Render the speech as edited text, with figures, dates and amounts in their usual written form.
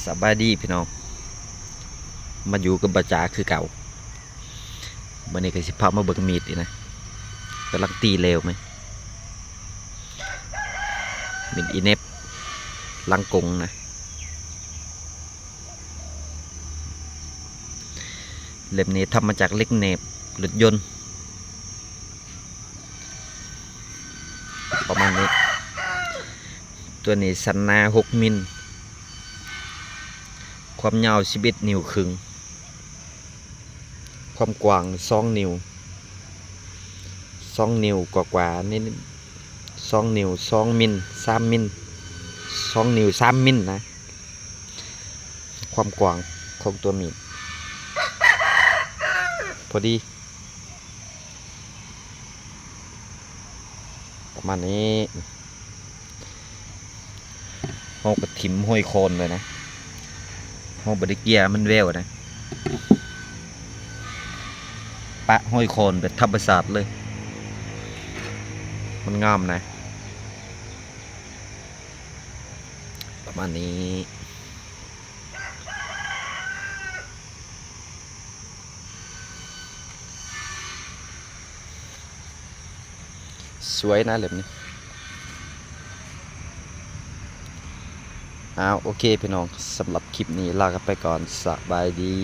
สบายดีพี่น้องมาอยู่กับบาจาคือเก่าวันนี้ก็สิพามาเบิ่งมีดอีกนะกำลังตีเร็วไหมมีดอีเนบลังกงนะเล่มนี้ทำมาจากเหล็กเนบรถยนต์ประมาณนี้ตัวนี้สันนา6 มิลความยาว11 นิ้วครึ่งความกว้าง2 นิ้ว2 นิ้วกว่าๆนี่2 นิ้ว2 มิล3 มิล2 นิ้ว3 มิลนะความกว้างของตัวมีดพอดีประมาณนี้ห้องกระถิ่มห้อยโคนเลยนะห้องบริเกียมันแววนะปะห้อยโคนแบบธรรมศาสตร์เลยมันงามนะประมาณนี้สวยนะเล่มนี้โอเคพี่น้องสำหรับคลิปนี้ลากันไปก่อนสบายดี